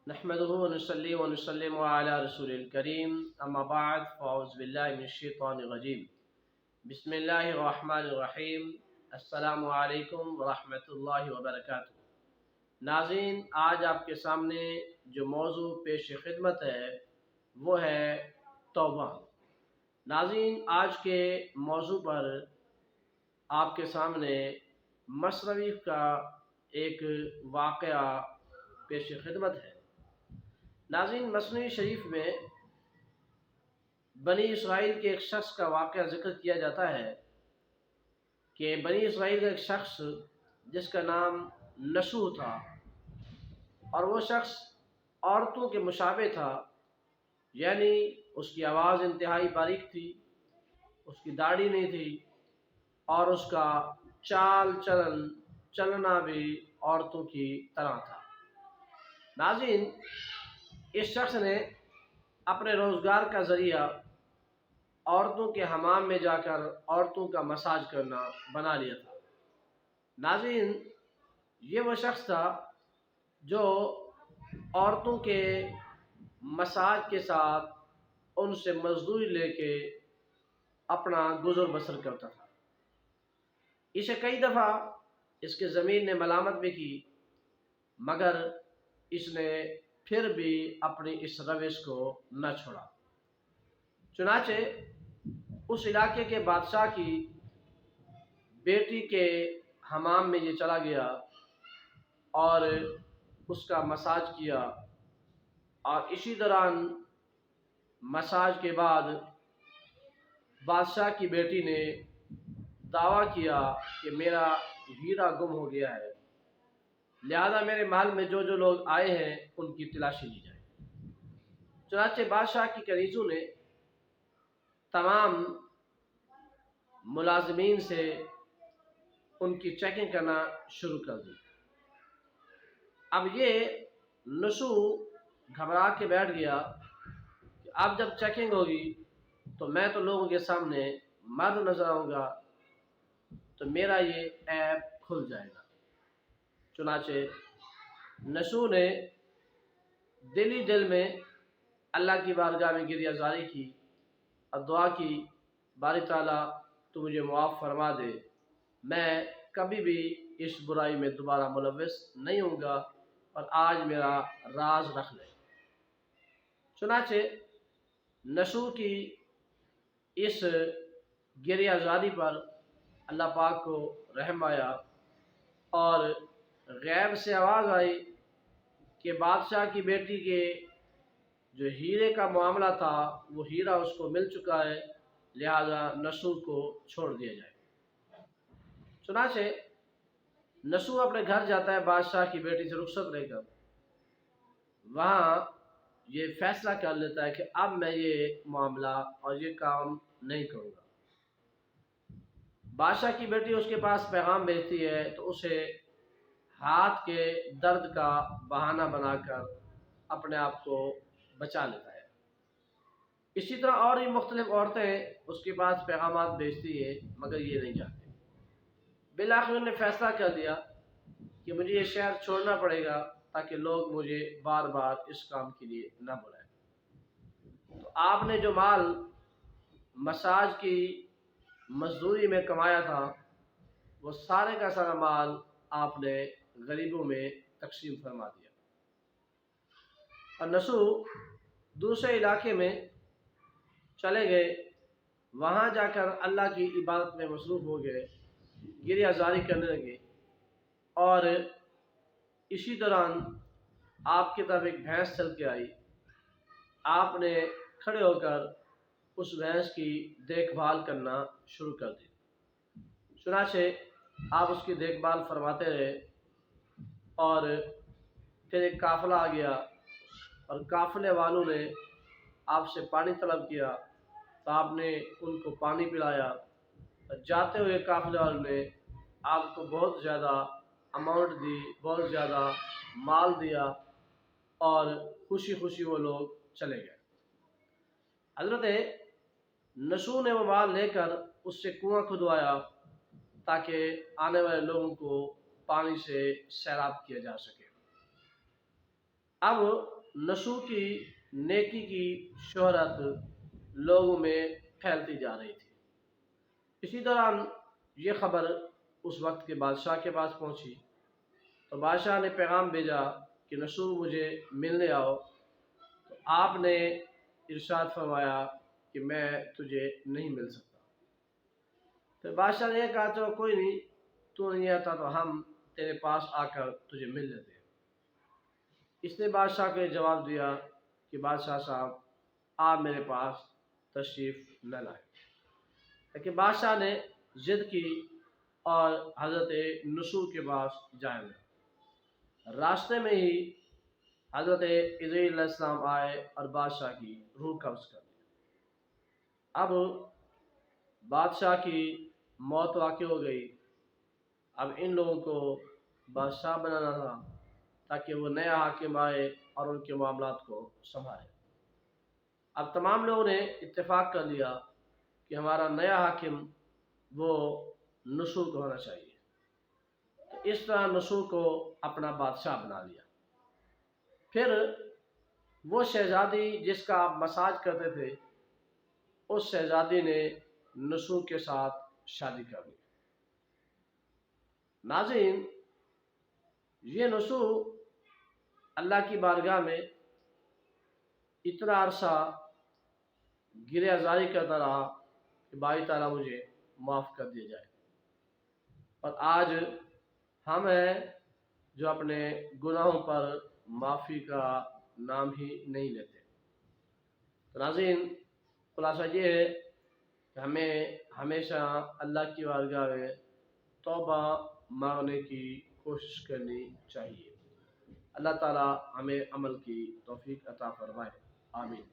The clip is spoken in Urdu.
نحمده ونصلي ونسلم على رسول الكريم اما بعد فاعوذ بالله من الشیطان الرجیم بسم اللہ الرحمن الرحیم السلام علیکم ورحمۃ اللہ وبرکاتہ۔ ناظرین، آج آپ کے سامنے جو موضوع پیش خدمت ہے وہ ہے توبہ۔ ناظرین، آج کے موضوع پر آپ کے سامنے مصنوی کا ایک واقعہ پیش خدمت ہے۔ ناظرین، مصنوی شریف میں بنی اسرائیل کے ایک شخص کا واقعہ ذکر کیا جاتا ہے کہ بنی اسرائیل کا ایک شخص جس کا نام نشو تھا، اور وہ شخص عورتوں کے مشابہ تھا، یعنی اس کی آواز انتہائی باریک تھی، اس کی داڑھی نہیں تھی، اور اس کا چال چلنا بھی عورتوں کی طرح تھا۔ ناظرین، اس شخص نے اپنے روزگار کا ذریعہ عورتوں کے حمام میں جا کر عورتوں کا مساج کرنا بنا لیا تھا۔ ناظرین، یہ وہ شخص تھا جو عورتوں کے مساج کے ساتھ ان سے مزدوری لے کے اپنا گزر بسر کرتا تھا۔ اسے کئی دفعہ اس کے ضمیر نے ملامت بھی کی، مگر اس نے پھر بھی اپنی اس روش کو نہ چھوڑا۔ چنانچہ اس علاقے کے بادشاہ کی بیٹی کے حمام میں یہ چلا گیا اور اس کا مساج کیا، اور اسی دوران مساج کے بعد بادشاہ کی بیٹی نے دعویٰ کیا کہ میرا ہیرا گم ہو گیا ہے، لہذا میرے محل میں جو لوگ آئے ہیں ان کی تلاشی لی جائے۔ چنانچہ بادشاہ کی کنیزوں نے تمام ملازمین سے ان کی چیکنگ کرنا شروع کر دی۔ اب یہ نشو گھبرا کے بیٹھ گیا کہ اب جب چیکنگ ہوگی تو میں تو لوگوں کے سامنے مرد نظر آؤں گا، تو میرا یہ عیب کھل جائے گا۔ چنانچہ نشو نے دل میں اللہ کی بارگاہ میں گریہ زاری کی اور دعا کی، باری تعالیٰ تو مجھے معاف فرما دے، میں کبھی بھی اس برائی میں دوبارہ ملوث نہیں ہوں گا، اور آج میرا راز رکھ لے۔ چنانچہ نشو کی اس گریہ زاری پر اللہ پاک کو رحم آیا، اور غیب سے آواز آئی کہ بادشاہ کی بیٹی کے جو ہیرے کا معاملہ تھا وہ ہیرا اس کو مل چکا ہے، لہذا نشو کو چھوڑ دیا جائے۔ چنانچہ نشو اپنے گھر جاتا ہے بادشاہ کی بیٹی سے رخصت لے کر۔ وہاں یہ فیصلہ کر لیتا ہے کہ اب میں یہ معاملہ اور یہ کام نہیں کروں گا۔ بادشاہ کی بیٹی اس کے پاس پیغام بھیجتی ہے تو اسے ہاتھ کے درد کا بہانہ بنا کر اپنے آپ کو بچا لیتا ہے۔ اسی طرح اور بھی مختلف عورتیں اس کے پاس پیغامات بھیجتی ہیں، مگر یہ نہیں جاتے۔ بالآخر انہوں نے فیصلہ کر لیا کہ مجھے یہ شہر چھوڑنا پڑے گا تاکہ لوگ مجھے بار بار اس کام کے لیے نہ بلائیں۔ تو آپ نے جو مال مساج کی مزدوری میں کمایا تھا وہ سارے کا سارا مال آپ نے غریبوں میں تقسیم فرما دیا، اور نشو دوسرے علاقے میں چلے گئے۔ وہاں جا کر اللہ کی عبادت میں مصروف ہو گئے، گریہ زاری کرنے لگے، اور اسی دوران آپ کی طرف ایک بھینس چل کے آئی۔ آپ نے کھڑے ہو کر اس بھینس کی دیکھ بھال کرنا شروع کر دی۔ چنانچہ آپ اس کی دیکھ بھال فرماتے رہے، اور پھر ایک قافلہ آ گیا، اور قافلے والوں نے آپ سے پانی طلب کیا تو آپ نے ان کو پانی پلایا، اور جاتے ہوئے قافلے والوں نے آپ کو بہت زیادہ اماؤنٹ دی، بہت زیادہ مال دیا، اور خوشی خوشی وہ لوگ چلے گئے۔ حضرت نشو نے وہ مال لے کر اس سے کنواں کھدوایا تاکہ آنے والے لوگوں کو پانی سے سیراب کیا جا سکے۔ اب نسو کی نیکی کی شہرت لوگوں میں پھیلتی جا رہی تھی۔ اسی دوران یہ خبر اس وقت کے بادشاہ کے پاس پہنچی، تو بادشاہ نے پیغام بھیجا کہ نسو مجھے ملنے آؤ۔ تو آپ نے ارشاد فرمایا کہ میں تجھے نہیں مل سکتا۔ تو بادشاہ نے یہ کہا تو کوئی نہیں، تو نہیں آتا تو ہم تیرے پاس آ کر تجھے مل لیتے ہیں۔ اس نے بادشاہ کو جواب دیا کہ بادشاہ صاحب آپ میرے پاس تشریف نہ لائیں، لیکن بادشاہ نے ضد کی اور حضرت نسو کے پاس جائے گا۔ راستے میں ہی حضرت عزرائیل علیہ السلام آئے اور بادشاہ کی روح قبض کر لی۔ اب بادشاہ کی موت واقع ہو گئی۔ اب ان لوگوں کو بادشاہ بنانا تھا تاکہ وہ نیا حاکم آئے اور ان کے معاملات کو سنبھالے۔ اب تمام لوگوں نے اتفاق کر لیا کہ ہمارا نیا حاکم وہ نسو کو ہونا چاہیے۔ تو اس طرح نسو کو اپنا بادشاہ بنا لیا۔ پھر وہ شہزادی جس کا آپ مساج کرتے تھے، اس شہزادی نے نسو کے ساتھ شادی کر لی۔ ناظرین، یہ نسو اللہ کی بارگاہ میں اتنا عرصہ گریہ زاری کرتا رہا کہ باری تعالیٰ مجھے معاف کر دیا جائے، اور آج ہم ہیں جو اپنے گناہوں پر معافی کا نام ہی نہیں لیتے۔ تو ناظرین، خلاصہ یہ ہے کہ ہمیں ہمیشہ اللہ کی بارگاہ میں توبہ مانگنے کی کوشش کرنی چاہیے۔ اللہ تعالیٰ ہمیں عمل کی توفیق عطا فرمائے، آمین۔